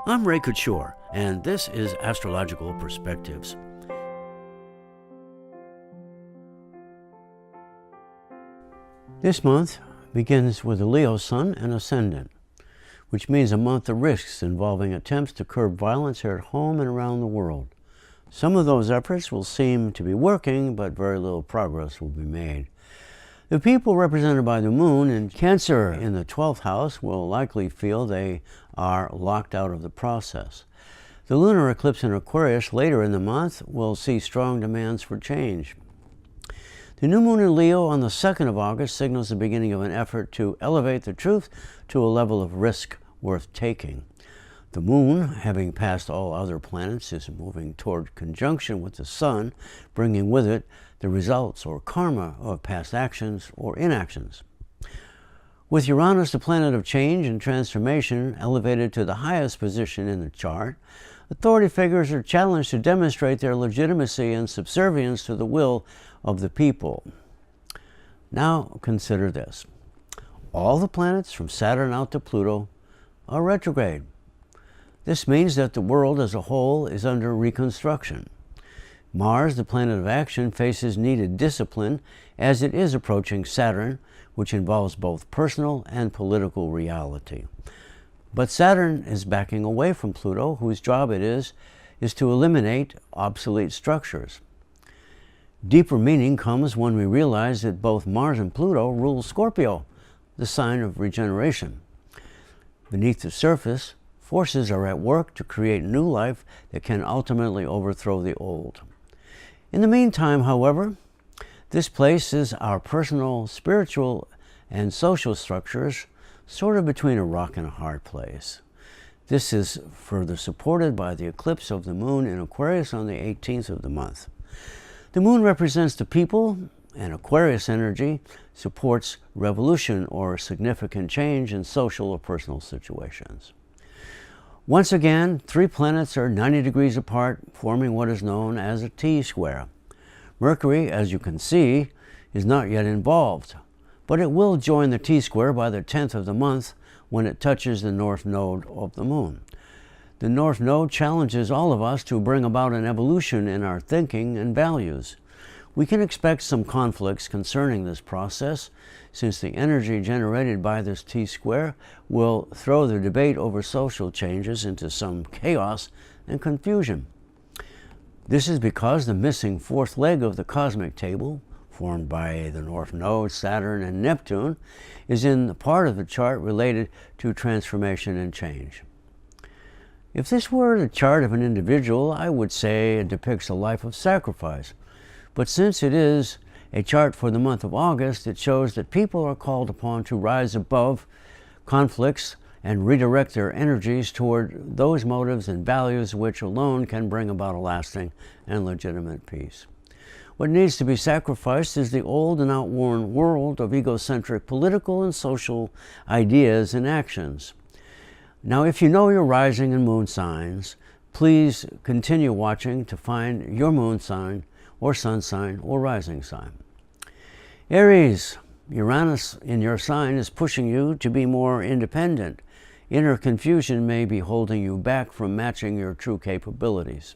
I'm Ray Couture, and this is Astrological Perspectives. This month begins with a Leo sun and ascendant, which means a month of risks involving attempts to curb violence here at home and around the world. Some of those efforts will seem to be working, but very little progress will be made. The people represented by the moon in Cancer in the 12th house will likely feel they are locked out of the process. The lunar eclipse in Aquarius later in the month will see strong demands for change. The new moon in Leo on the 2nd of August signals the beginning of an effort to elevate the truth to a level of risk worth taking. The moon, having passed all other planets, is moving toward conjunction with the sun, bringing with it the results or karma of past actions or inactions. With Uranus, the planet of change and transformation, elevated to the highest position in the chart, authority figures are challenged to demonstrate their legitimacy and subservience to the will of the people. Now consider this. All the planets from Saturn out to Pluto are retrograde. This means that the world as a whole is under reconstruction. Mars, the planet of action, faces needed discipline as it is approaching Saturn, which involves both personal and political reality. But Saturn is backing away from Pluto, whose job it is to eliminate obsolete structures. Deeper meaning comes when we realize that both Mars and Pluto rule Scorpio, the sign of regeneration. Beneath the surface, forces are at work to create new life that can ultimately overthrow the old. In the meantime, however, this places our personal, spiritual, and social structures sort of between a rock and a hard place. This is further supported by the eclipse of the moon in Aquarius on the 18th of the month. The moon represents the people, and Aquarius energy supports revolution or significant change in social or personal situations. Once again, three planets are 90 degrees apart, forming what is known as a T-square. Mercury, as you can see, is not yet involved, but it will join the T-square by the 10th of the month when it touches the north node of the moon. The north node challenges all of us to bring about an evolution in our thinking and values. We can expect some conflicts concerning this process, since the energy generated by this T-square will throw the debate over social changes into some chaos and confusion. This is because the missing fourth leg of the cosmic table, formed by the North Node, Saturn, and Neptune, is in the part of the chart related to transformation and change. If this were the chart of an individual, I would say it depicts a life of sacrifice. But since it is a chart for the month of August, it shows that people are called upon to rise above conflicts and redirect their energies toward those motives and values which alone can bring about a lasting and legitimate peace. What needs to be sacrificed is the old and outworn world of egocentric political and social ideas and actions. Now, if you know your rising and moon signs, please continue watching to find your moon sign or sun sign or rising sign. Aries, Uranus in your sign is pushing you to be more independent. Inner confusion may be holding you back from matching your true capabilities.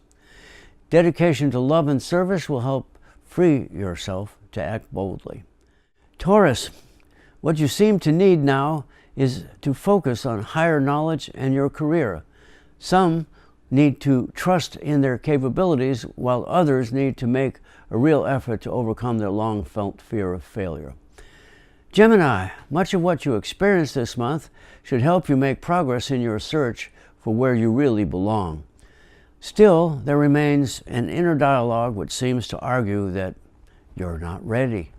Dedication to love and service will help free yourself to act boldly. Taurus, what you seem to need now is to focus on higher knowledge and your career. Some need to trust in their capabilities, while others need to make a real effort to overcome their long-felt fear of failure. Gemini, much of what you experience this month should help you make progress in your search for where you really belong. Still, there remains an inner dialogue which seems to argue that you're not ready.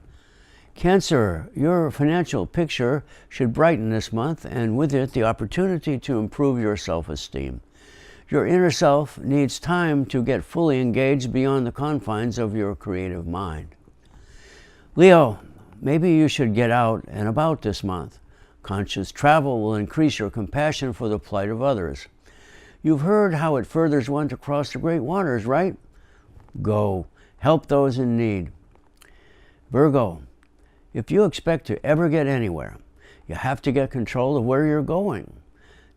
Cancer, your financial picture should brighten this month, and with it the opportunity to improve your self-esteem. Your inner self needs time to get fully engaged beyond the confines of your creative mind. Leo, maybe you should get out and about this month. Conscious travel will increase your compassion for the plight of others. You've heard how it furthers one to cross the great waters, right? Go, help those in need. Virgo, if you expect to ever get anywhere, you have to get control of where you're going.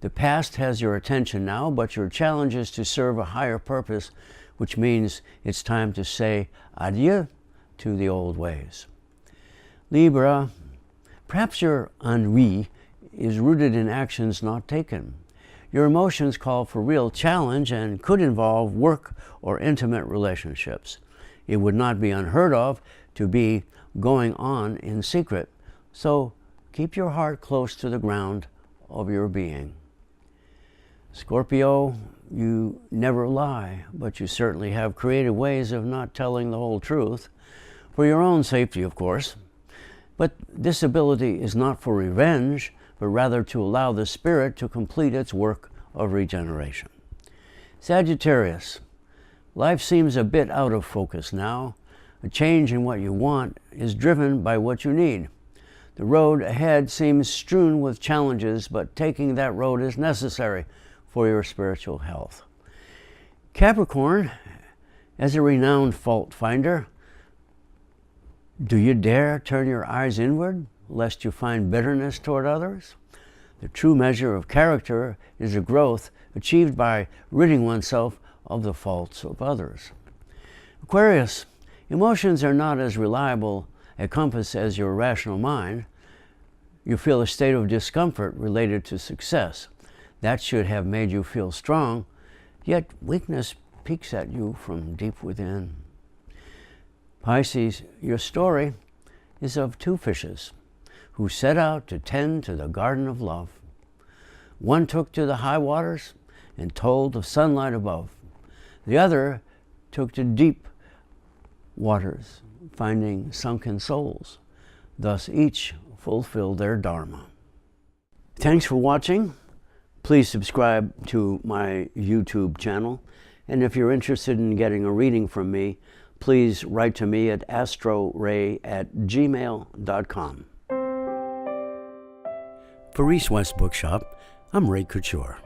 The past has your attention now, but your challenge is to serve a higher purpose, which means it's time to say adieu to the old ways. Libra, perhaps your ennui is rooted in actions not taken. Your emotions call for real challenge and could involve work or intimate relationships. It would not be unheard of to be going on in secret, so keep your heart close to the ground of your being. Scorpio, you never lie, but you certainly have creative ways of not telling the whole truth, for your own safety, of course. But this ability is not for revenge, but rather to allow the spirit to complete its work of regeneration. Sagittarius, life seems a bit out of focus now. A change in what you want is driven by what you need. The road ahead seems strewn with challenges, but taking that road is necessary for your spiritual health. Capricorn, as a renowned fault finder, do you dare turn your eyes inward, lest you find bitterness toward others? The true measure of character is a growth achieved by ridding oneself of the faults of others. Aquarius, emotions are not as reliable a compass as your rational mind. You feel a state of discomfort related to success. That should have made you feel strong, yet weakness peeks at you from deep within. Pisces, your story is of two fishes who set out to tend to the garden of love. One took to the high waters and told of sunlight above. The other took to deep waters, finding sunken souls. Thus each fulfilled their dharma. Thanks for watching. Please subscribe to my YouTube channel. And if you're interested in getting a reading from me, please write to me at astroray@gmail.com. For East West Bookshop, I'm Ray Couture.